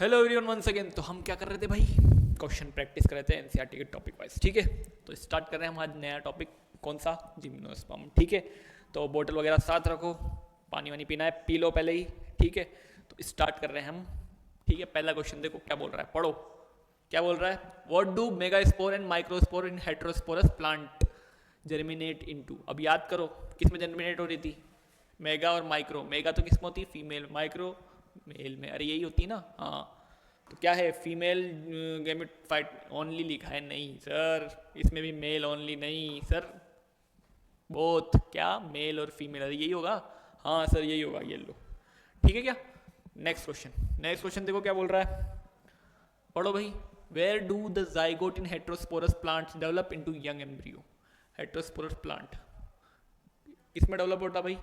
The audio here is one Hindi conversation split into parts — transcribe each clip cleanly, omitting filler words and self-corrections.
Hello everyone once again. तो हम क्या कर रहे थे भाई, क्वेश्चन प्रैक्टिस कर रहे थे एनसीईआरटी के टॉपिक वाइज। ठीक है, तो स्टार्ट कर रहे हैं हम आज नया टॉपिक। कौन सा? जिम्नोस्पर्म। ठीक है, तो बोतल वगैरह साथ रखो, पानी वानी पीना है पी लो पहले ही। ठीक है, तो स्टार्ट कर रहे हैं हम। ठीक है, पहला क्वेश्चन देखो क्या बोल रहा है, पढ़ो क्या बोल रहा है। What do megaspore and microspore in heterosporous plant germinate into. अब याद करो किस में जर्मिनेट हो रही थी, मेगा और माइक्रो। मेगा तो किस में होती है, फीमेल। माइक्रो मेल में। अरे यही होती ना, हाँ। तो क्या है, फीमेल गैमेटोफाइट ओनली लिखा है। नहीं सर, इसमें भी मेल ओनली नहीं सर, बोथ। क्या, मेल और फीमेल? अरे यही होगा, हाँ सर यही होगा, ये लो। ठीक है क्या। नेक्स्ट क्वेश्चन, नेक्स्ट क्वेश्चन देखो क्या बोल रहा है, पढ़ो भाई। Where do the zygote in heterosporous plants develop into young embryo. Heterosporous plant किसमें डेवलप होता है भाई,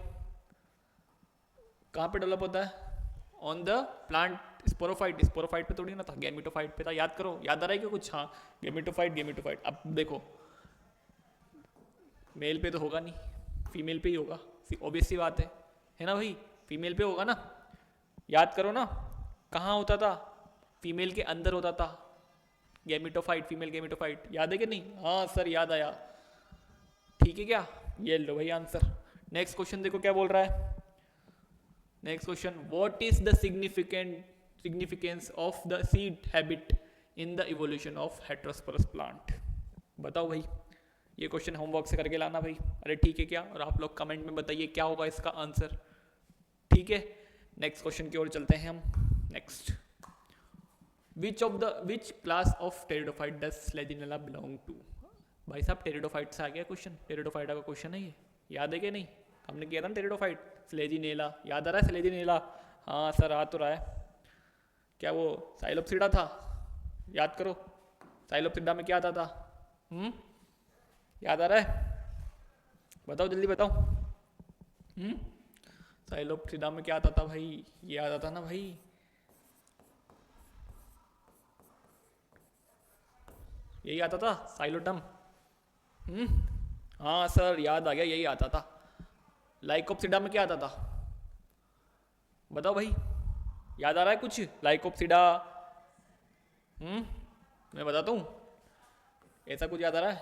कहाँ पे डेवलप होता है? On the plant sporophyte. Sporophyte पे थोड़ी ना था, गैमिटोफाइट पे था। याद करो, याद आ रहा है क्या कुछ? हाँ, गैमिटोफाइट गैमिटोफाइट। अब देखो मेल पे तो होगा नहीं, फीमेल पे ही होगा, ऑब्वियस सी बात है ना भाई, फीमेल पे होगा ना। याद करो ना, कहाँ होता था? फीमेल के अंदर होता था गैमिटोफाइट, फीमेल गैमिटोफाइट। याद है कि नहीं? हाँ सर याद आया। ठीक है क्या, ये लो भाई आंसर। नेक्स्ट क्वेश्चन देखो क्या बोल रहा है। Next question, what is the significance of the seed habit in the evolution of heterosporous plant. बताओ भाई, ये क्वेश्चन होमवर्क से करके लाना भाई। अरे ठीक है क्या, और आप लोग कमेंट में बताइए क्या होगा इसका आंसर। ठीक है, नेक्स्ट क्वेश्चन की ओर चलते हैं हम। Next, which class of pteridophyte does Selaginella belong to. भाई साहब टेरिडोफाइट से आ गया क्वेश्चन, टेरिडोफाइटा का क्वेश्चन है ये, याद है कि नहीं? हमने किया था ना टेरिडोफाइट, स्लेजिनेला। याद आ रहा है स्लेजिनेला? हाँ सर आ तो रहा है। क्या वो साइलोप्सिडा था? याद करो, साइलोप्सिडा में क्या आता था? याद आ रहा है? बताओ जल्दी बताओ। साइलोप्सिडा में क्या आता था भाई? ये आता था ना भाई, यही आता था साइलोटम। हाँ सर याद आ गया, यही आता था। लाइकोप्सिडा में क्या आता था? बताओ भाई, याद आ रहा है कुछ? लाइकोप्सिडा, मैं बताता हूँ, ऐसा कुछ याद आ रहा है?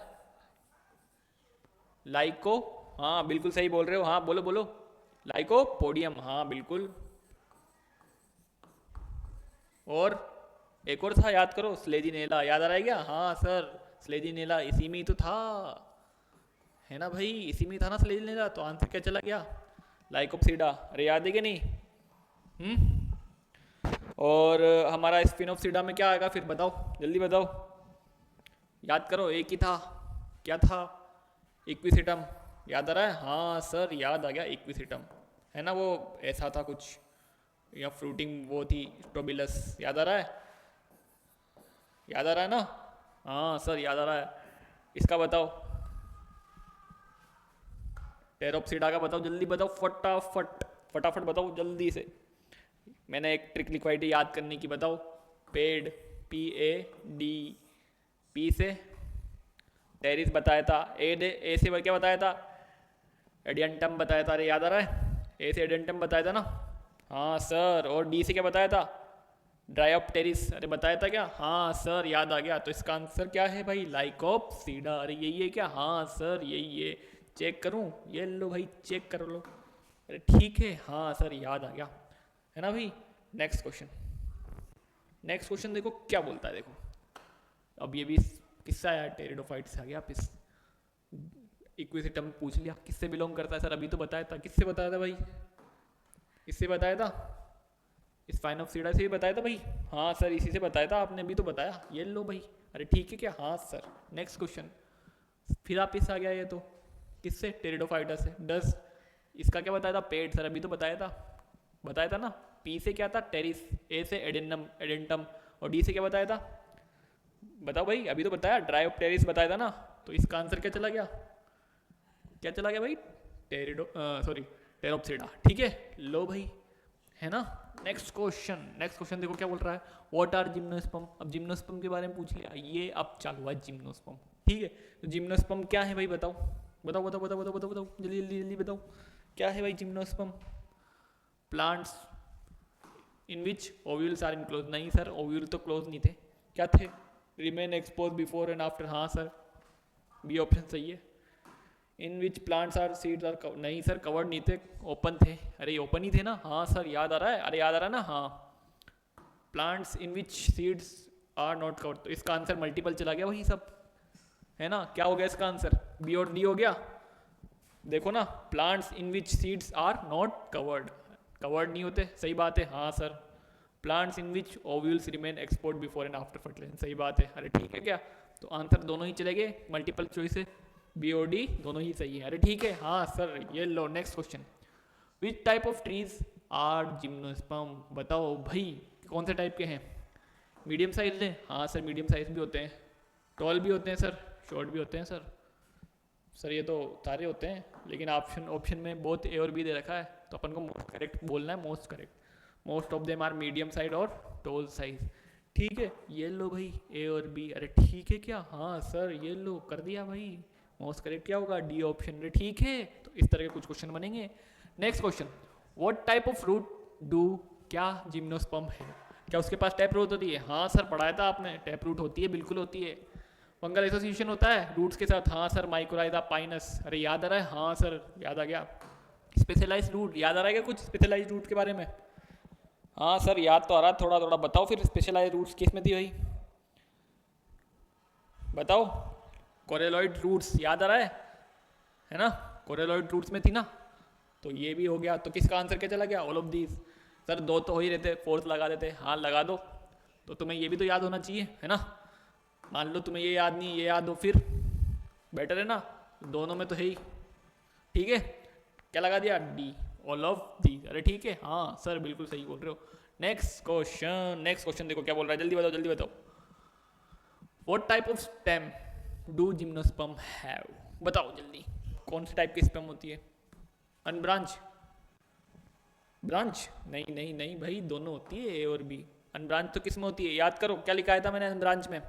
लाइको, हाँ बिल्कुल सही बोल रहे हो, हाँ बोलो बोलो। लाइकोपोडियम, हाँ बिल्कुल। और एक और था, याद करो, स्लेजिनेला। याद आ रहा है क्या? हाँ सर स्लेजिनेला इसी में ही तो था, है ना भाई, इसी में ही था ना स्लेजिनेला। तो आंसर क्या चला गया? लाइकोप्सिडा। अरे याद है कि नहीं? और हमारा स्पिनोप्सिडा में क्या आएगा फिर, बताओ जल्दी बताओ। याद करो, एक ही था, क्या था? इक्विसिटम। याद आ रहा है? हाँ सर याद आ गया, इक्विसिटम, है ना वो, ऐसा था कुछ, या फ्रूटिंग वो थी स्ट्रोबिलस। याद आ रहा है? याद आ रहा है ना? हाँ सर याद आ रहा है। इसका बताओ, टेरोप्सिडा का बताओ, जल्दी बताओ, फटाफट फटाफट बताओ जल्दी से। मैंने एक ट्रिक लिखवाई थी याद करने की, बताओ। पेड, PAD, पी से टेरिस बताया था, ए से क्या बताया था? एडियंटम बताया था। अरे याद आ रहा है? ए से एडियंटम बताया था ना। हाँ सर, और डी से क्या बताया था? ड्रायोप्टेरिस। अरे बताया था क्या? हाँ सर याद आ गया। तो इसका आंसर क्या है भाई? लाइकोप्सिडा। अरे यही है क्या? हाँ सर यही है। चेक करूँ? ये लो भाई चेक कर लो। अरे ठीक है, हाँ सर याद आ गया, है ना भाई। नेक्स्ट क्वेश्चन, नेक्स्ट क्वेश्चन देखो क्या बोलता है, देखो। अब ये भी किस्सा है, टेरिडोफाइट से आ गया आप। इस इक्विसिटम पूछ लिया, किससे बिलोंग करता है सर? अभी तो बताया था, किससे बताया था भाई? इससे बताया था, स्पाइनोप्सिडा से ही बताया था भाई। हाँ सर इसी से बताया था, आपने अभी तो बताया, ये लो भाई। अरे ठीक है क्या? हाँ सर। नेक्स्ट क्वेश्चन, फिर आप इस आ गया, ये तो किससे? टेरिडोफाइटा से। डस, इसका क्या बताया था? पेट। सर अभी तो बताया था ना। पी से क्या था? टेरिस। ए से एडेनम एडेंटम, और डी से क्या बताया था? बताओ भाई, अभी तो बताया, ड्रायोप्टेरिस बताया था ना। तो इसका आंसर क्या चला गया? क्या चला गया भाई? टेरिडो सॉरी टेरोप्सिडा। ठीक है, लो भाई, है ना। नेक्स्ट क्वेश्चन, नेक्स्ट क्वेश्चन देखो क्या बोल रहा है। What are gymnosperm. अब जिम्नोस्पर्म के बारे में पूछ लिया, ये अब चालू हुआ जिम्नोस्पर्म। ठीक है, तो जिम्नोस्पर्म क्या है भाई? बताओ बताओ बताओ बताओ बताओ बताओ बताओ जल्दी जल्दी जल्दी बताओ, क्या है भाई gymnosperm? Plants in which ovules are enclose, नहीं सर ओव्यूल तो क्लोज नहीं थे, क्या थे, remain expose before and after, हाँ सर बी ऑप्शन सही है। In which plants are seeds are, नहीं सर कवर्ड नहीं थे, ओपन थे, अरे ओपन ही थे ना, हाँ सर याद आ रहा है, अरे याद आ रहा है ना, हाँ plants in which seeds are not covered, तो इसका आंसर मल्टीपल चला गया वही सब, है ना, क्या हो गया इसका आंसर, बी और डी हो गया। देखो ना, plants in which seeds are not covered, covered नहीं होते, सही बात है, हाँ sir. Plants in which ovules remain export before and after fertilization, सही बात है, अरे ठीक है क्या, तो आंसर दोनों ही चले गए, मल्टीपल चॉइस है, बी और डी दोनों ही सही है, अरे ठीक है, हाँ सर। ये लो next question, which type of trees are gymnosperm, बताओ भाई कौन से टाइप के हैं, मीडियम साइज है, हाँ सर मीडियम साइज भी होते हैं, टॉल भी होते हैं सर, शॉर्ट भी होते हैं सर, सर ये तो सारे होते हैं, लेकिन ऑप्शन में बोथ ए और बी दे रखा है, तो अपन को मोस्ट करेक्ट बोलना है, most correct, most of them are medium size और टॉल साइज, ठीक है, ये लो भाई ए और बी, अरे ठीक है क्या, हाँ सर ये लो कर दिया भाई, मोस्ट करेक्ट क्या होगा, डी ऑप्शन, अरे ठीक है, तो इस तरह के कुछ क्वेश्चन बनेंगे। Next question, what type of root do, क्या जिम्नोस्पर्म है, क्या उसके पास टैप रूट होती है, हाँ सर पढ़ाया था आपने, टैप रूट होती है, बिल्कुल होती है। फंगल एसोसिएशन होता है रूट्स के साथ, हाँ सर माइकोराइजा पाइनस, अरे याद आ रहा है, हाँ सर याद आ गया। स्पेशलाइज्ड रूट याद आ रहा है क्या कुछ स्पेशलाइज्ड रूट के बारे में, हाँ सर याद तो आ रहा है, थोड़ा थोड़ा बताओ फिर, स्पेशलाइज्ड रूट्स किस में थी भाई, बताओ। कोरेलॉइड रूट्स याद आ रहा है ना, कोरेलॉइड रूट्स में थी ना, तो ये भी हो गया, तो किसका आंसर क्या चला गया, ऑल ऑफ दीज, सर दो तो हो ही रहते, फोर्थ लगा देते, हाँ लगा दो, तो तुम्हें ये भी तो याद होना चाहिए, है ना, मान लो तुम्हें ये याद नहीं, ये याद हो, फिर बेटर है ना, दोनों में तो है ही, ठीक है, क्या लगा दिया, डी ऑल ऑफ दी, अरे ठीक है, हाँ सर बिल्कुल सही बोल रहे हो। नेक्स्ट क्वेश्चन देखो क्या बोल रहा है, जल्दी बताओ जल्दी बताओ, what type of stem do gymnosperm have, बताओ जल्दी, कौन से टाइप की स्पर्म होती है, अनब्रांच, ब्रांच, नहीं नहीं नहीं भाई दोनों होती है ए और बी, अनब्रांच तो किस में होती है, याद करो क्या लिखा था मैंने अनब्रांच में,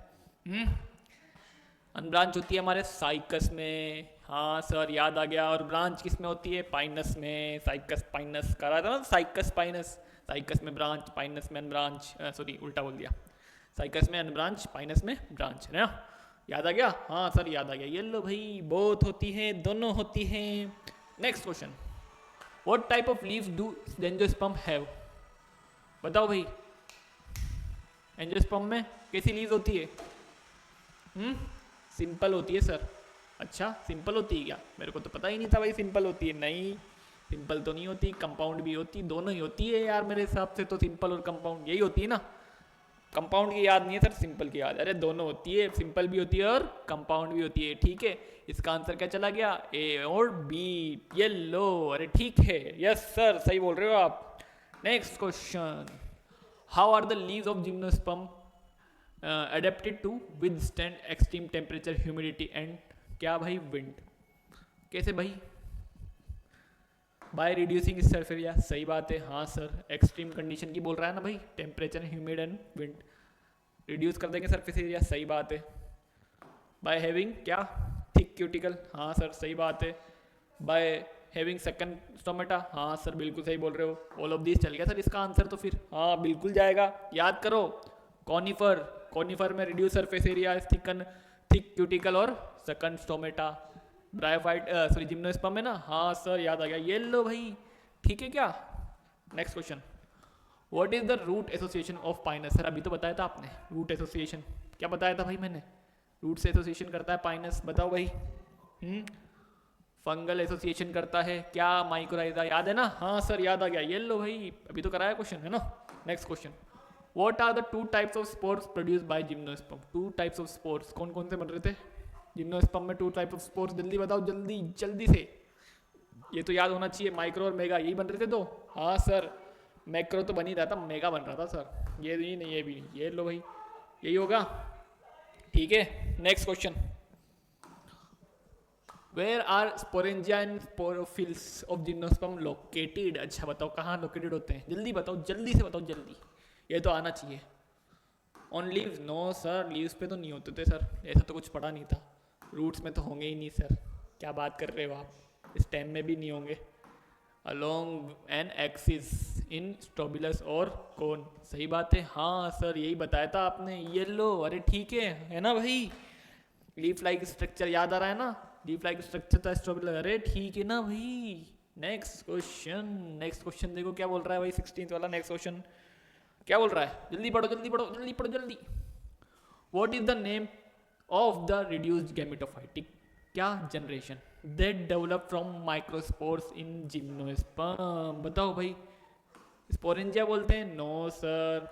अनब्रांच होती है हमारे साइकस में, हाँ सर याद आ गया, और ब्रांच किस में होती है, पाइनस में, साइकस पाइनस करा था ना, साइकस पाइनस, साइकस में ब्रांच, पाइनस में अनब्रांच, सॉरी उल्टा बोल दिया, साइकस में अनब्रांच, पाइनस में ब्रांच, है ना, याद आ गया, हाँ सर याद आ गया, ये लो भाई बोथ होती हैं, दोनों होती हैं। Next question, what type of leaves do angiosperm have, बताओ भाई, एंजियोस्पर्म में कैसी लीव्स होती है, सिंपल होती है सर, अच्छा सिंपल होती है क्या, मेरे को तो पता ही नहीं था भाई सिंपल होती है, नहीं सिंपल तो नहीं होती, कंपाउंड भी होती, दोनों ही होती है यार, मेरे हिसाब से तो सिंपल और कंपाउंड यही होती है ना, कंपाउंड की याद नहीं है सर, सिंपल की याद, अरे दोनों होती है, सिंपल भी होती है और कंपाउंड भी होती है, ठीक है, इसका आंसर क्या चला गया, ए और बी, ये लो, अरे ठीक है, यस सर सही बोल रहे हो आप। Next question, how are the leaves of gymnosperm adapted to withstand extreme temperature, humidity and क्या भाई विंड, कैसे भाई, बाय रिड्यूसिंग सरफेस एरिया, सही बात है, हाँ सर एक्सट्रीम कंडीशन की बोल रहा है ना भाई, temperature humid and wind, reduce कर देंगे सरफेस एरिया, सही बात है। बाय हैविंग क्या, थिक क्यूटिकल, हाँ सर सही बात है। बाय हैविंग सेकंड स्टोमेटा, हाँ सर बिल्कुल सही बोल रहे हो, ऑल ऑफ दिस चल गया सर इसका आंसर, तो फिर हाँ बिल्कुल जाएगा, याद करो, कॉनिफर, कॉनिफर में reduce surface area, thick cuticle और second stomata, bryophyte sorry gymnosperm है ना, हाँ सर याद आ गया, ये लो भाई, ठीक है क्या। Next question, what is the root association of pinus, sir अभी तो बताया था आपने, रूट एसोसिएशन क्या बताया था भाई मैंने, रूट से एसोसिएशन करता है पाइनस, बताओ भाई, फंगल एसोसिएशन करता है क्या, माइकोराइजा, याद है ना, हाँ सर याद आ गया, ये लो भाई अभी तो कराया क्वेश्चन, है ना। Next question, what are the two types of spores produce by gymnosperm, two types of spores कौन कौन से बन रहे थे जिम्नोस्पर्म में, टू टाइप ऑफ स्पोर्स, जल्दी बताओ जल्दी जल्दी से, ये तो याद होना चाहिए, माइक्रो और मेगा यही बन रहे थे, तो हाँ सर मैक्रो तो बन ही रहा था, मेगा बन रहा था सर, ये भी नहीं ये भी नहीं, ये लो भाई यही होगा, ठीक है। Next question, where are sporangia and sporophylls of gymnosperm located, अच्छा बताओ कहाँ लोकेटेड होते हैं, जल्दी बताओ जल्दी से बताओ जल्दी, ये तो आना चाहिए। On leaves, no sir leaves पे तो नहीं होते थे सर, ऐसा तो कुछ पढ़ा नहीं था, रूट्स में तो होंगे ही नहीं सर, क्या बात कर रहे हो आप, स्टेम में भी नहीं होंगे, along an axis in strobilus और कौन? सही बात है, हाँ सर यही बताया था आपने, येलो। अरे ठीक है ना भाई? लीफ लाइक स्ट्रक्चर याद आ रहा है ना? लीफ लाइक स्ट्रक्चर था स्टोबिलस। अरे ठीक है ना भाई? नेक्स्ट क्वेश्चन, नेक्स्ट क्वेश्चन देखो क्या बोल रहा है भाई, 16th वाला नेक्स्ट क्वेश्चन क्या बोल रहा है? जल्दी पढ़ो जल्दी पढ़ो जल्दी पढ़ो जल्दी। What is the name of the reduced gametophytic क्या generation that develop from microspores in gymnosperm? बताओ भाई। स्पोरेंजिया बोलते हैं? No sir.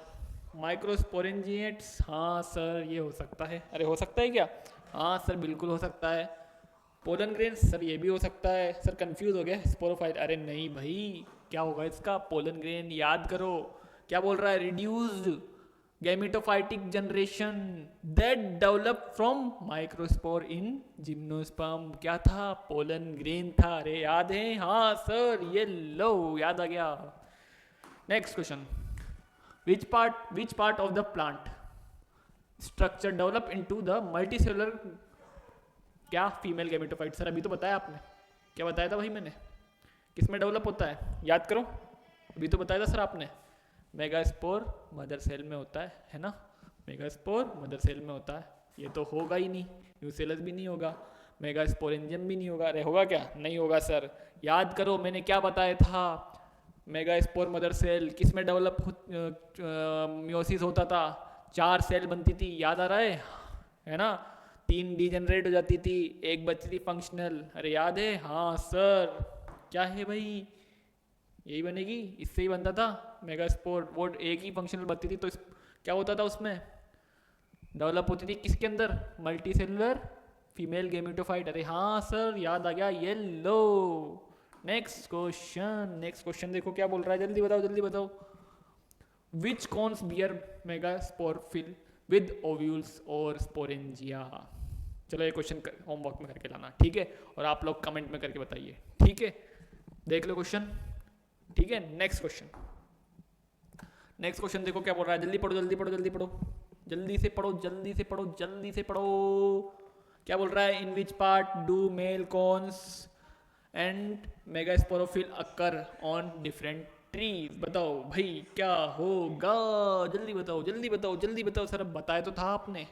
माइक्रोस्पोरेंजिएट्स? हाँ सर ये हो सकता है। अरे हो सकता है क्या? हाँ सर बिल्कुल हो सकता है। Pollen grain? सर ये भी हो सकता है। सर कंफ्यूज हो गया। स्पोरोफाइट? अरे नहीं भाई, क्या होगा इसका? पोलन ग्रेन याद करो। क्या बोल रहा है? Reduced gametophytic generation that develop from microspore in gymnosperm. क्या था? पोलन ग्रेन था। अरे याद है? हाँ सर ये लो याद आ गया। Next question, which part of the plant structure develop into the multicellular क्या फीमेल गैमेटोफाइट? सर अभी तो बताया आपने। क्या बताया था भाई मैंने? किस में डेवलप होता है? याद करो, अभी तो बताया था सर आपने। मेगास्पोर मदर सेल में होता है ना? मेगास्पोर मदर सेल में होता है। ये तो होगा ही नहीं, न्यूसेलस भी नहीं होगा, मेगास्पोरेंजियम भी नहीं होगा। अरे होगा क्या? नहीं होगा सर। याद करो मैंने क्या बताया था। मेगास्पोर मदर सेल किस में डेवलप मियोसिस होता था? 4 सेल बनती थी, याद आ रहा है ना? 3 डीजेनरेट हो जाती थी, 1 बचती थी फंक्शनल। अरे याद है? हाँ सर। क्या है भाई? यही बनेगी, इससे ही बनता था मेगास्पोर। वो एक ही फंक्शनल बनती थी तो क्या होता था उसमें? डेवलप होती थी किसके अंदर? Multicellular female gametophyte. अरे हाँ सर याद आ गया। ये लो नेक्स्ट क्वेश्चन, नेक्स्ट क्वेश्चन देखो क्या बोल रहा है, जल्दी बताओ जल्दी बताओ। विच कॉन्स बियर मेगास्पोरफिल विद ओव्यूल्स और स्पोरेंजिया? चलो ये क्वेश्चन होमवर्क में करके लाना, ठीक है? और आप लोग कमेंट में करके बताइए, ठीक है? देख लो क्वेश्चन, ठीक है? नेक्स्ट क्वेश्चन, नेक्स्ट क्वेश्चन देखो क्या बोल रहा है, जल्दी पढ़ो जल्दी पढ़ो जल्दी पढ़ो जल्दी से पढ़ो जल्दी से पढ़ो जल्दी से पढ़ो। क्या बोल रहा है? In which part do male cones and megasporophyll occur on different trees? बताओ भाई क्या होगा? जल्दी बताओ जल्दी बताओ जल्दी बताओ। सर अब बताया तो था आपने।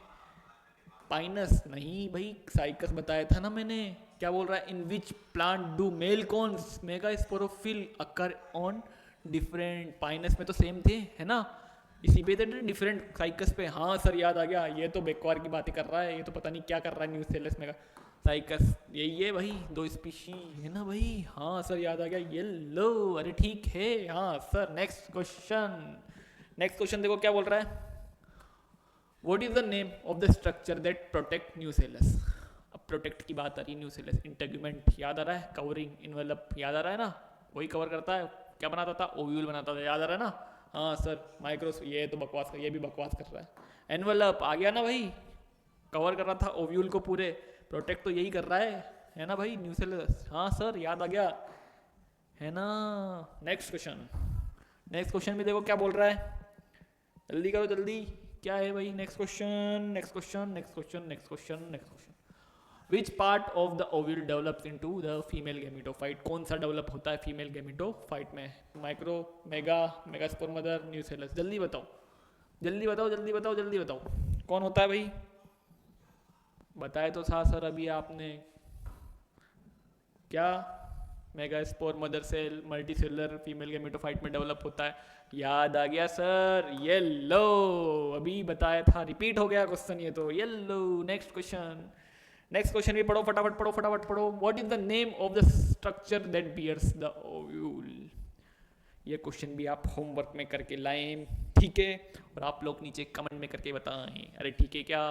पाइनस नहीं भाई, साइकस बताया था ना मैंने। क्या बोल रहा है? In which plant do male cones megasporophyll occur on different? Pinus में तो सेम थे है ना, इसी पे थे डिफरेंट साइकस पे। हाँ सर याद आ गया। ये तो बेकार की बातें कर रहा है, ये तो पता नहीं क्या कर रहा है न्यूसेलस में साइकस। यही है भाई, 2 स्पीशी है ना भाई। हाँ सर याद आ गया। ये लो अरे ठीक है। हाँ sir next question, next question देखो क्या बोल रहा है। What is the name of the structure that protect nucellus? अब प्रोटेक्ट की बात आ रही है, न्यूसेलस इंटेगुमेंट याद आ रहा है, कवरिंग इन्वेलप याद आ रहा है ना, वही कवर करता है। क्या बनाता था? ओव्यूल बनाता था, याद आ रहा है ना? हाँ सर। माइक्रोस ये तो बकवास कर, ये भी बकवास कर रहा है। एनवेलप आ गया ना भाई, कवर कर रहा था ओव्यूल को पूरे। प्रोटेक्ट तो यही कर रहा है ना भाई न्यूसेलस। हाँ सर याद आ गया है ना। नेक्स्ट क्वेश्चन, नेक्स्ट क्वेश्चन भी देखो क्या बोल रहा है, जल्दी करो जल्दी। क्या है भाई? Next question next question next question next question next question. Which part of the ovule develops into the female gametophyte? कौन सा डेवलप होता है फीमेल गैमेटोफाइट में? Micro, mega, megaspore mother, nucellus? जल्दी बताओ जल्दी बताओ जल्दी बताओ जल्दी बताओ। कौन होता है भाई? बताए तो था सर अभी आपने। क्या? Megaspore mother cell multicellular female gametophyte में डेवलप होता है। याद आ गया सर। ये लो अभी बताया था, रिपीट हो गया क्वेश्चन ये तो। ये लो नेक्स्ट क्वेश्चन, नेक्स्ट क्वेश्चन भी पढ़ो फटाफट पढ़ो फटाफट पढ़ो। What is the name of the structure that bears the ovule? ये क्वेश्चन भी आप होमवर्क में करके लाएं, ठीक है? और आप लोग नीचे कमेंट में करके बताएं। अरे ठीक है क्या?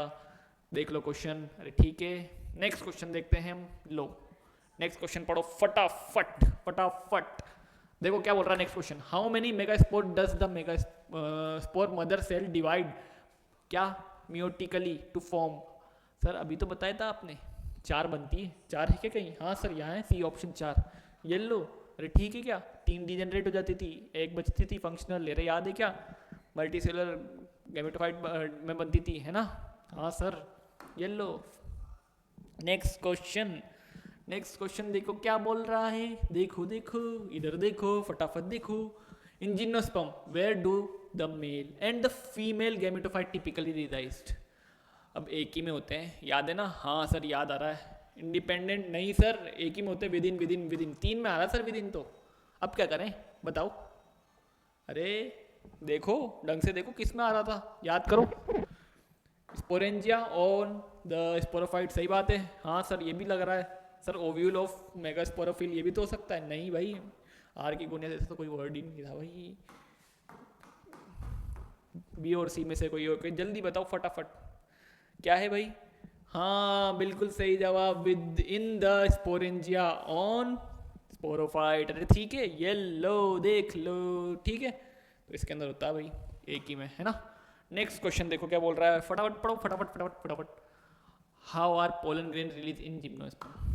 देख लो क्वेश्चन। अरे ठीक है, नेक्स्ट क्वेश्चन देखते हैं हम। लो नेक्स्ट क्वेश्चन पढ़ो फटाफट फटाफट। देखो क्या बोल रहा है next question. How many megaspore does the megaspore mother cell divide? क्या? Meiotically to form? सर अभी तो बताया था आपने 4 बनती है। 4 है क्या कहीं? हाँ सर यहाँ है, सी ऑप्शन 4। ये लो अरे ठीक है क्या? 3 डीजेनरेट हो जाती थी, 1 बचती थी फंक्शनल। अरे याद है क्या? मल्टीसेलुलर गैमेटोफाइट में बनती थी है ना? हाँ सर। ये लो नेक्स्ट क्वेश्चन, नेक्स्ट क्वेश्चन देखो क्या बोल रहा है, देखो देखो इधर देखो, फटाफट देखो। In gymnosperm where do the male and the female gametophyte typically resized. अब एक ही में होते हैं, याद है ना? हाँ सर याद आ रहा है। इंडिपेंडेंट नहीं सर, एक ही में होते हैं, with in with in with in, 3 में आ रहा है सर विद इन। तो अब क्या करें बताओ? अरे देखो ढंग से देखो किस में आ रहा था, याद करो। स्पोरेंजिया ऑन द स्पोरोफाइट, सही बात है। हाँ सर ये भी लग रहा है सर, ओव्यूल ऑफ मेगास्पोरोफिल, ये भी तो हो सकता है। नहीं भाई, आर की गोनिया जैसा तो कोई वर्ड ही नहीं था भाई। बी और सी में से कोई और, जल्दी बताओ फटाफट क्या है भाई? हाँ बिल्कुल सही जवाब, with in the sporangia on sporophyte. अरे ठीक है, ये लो देख लो, ठीक है। तो इसके अंदर होता है भाई, एक ही में, है ना? नेक्स्ट क्वेश्चन देखो क्या बोल रहा है, फटाफट पढ़ो, फटाफट फटाफट फटाफट। How are pollen grain release in gymnosperm?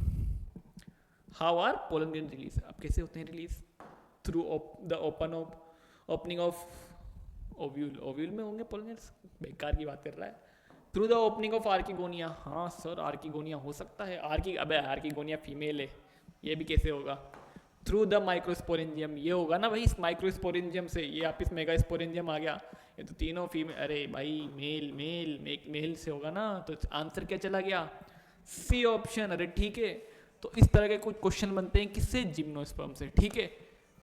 How are pollen grain release, अब कैसे होते हैं release? Through the opening of ovule. Ovule में होंगे पोलन ग्रेन्स, बेकार की बात कर रहा है। Through the opening of archegonia, हाँ सर आर्किगोनिया हो सकता है। आर्किगोनिया फीमेल है, ये भी कैसे होगा? थ्रू द माइक्रोस्पोरेंजियम, ये होगा ना भाई, इस माइक्रोस्पोरेंजियम से। ये आप इस मेगास्पोरेंजियम आ गया, ये तो तीनों फीमेल। अरे भाई मेल मेल मेल से होगा ना, तो आंसर क्या चला गया? C option. अरे ठीक है, तो इस तरह के कुछ क्वेश्चन बनते हैं किससे? जिम्नोस्पर्म से, ठीक है।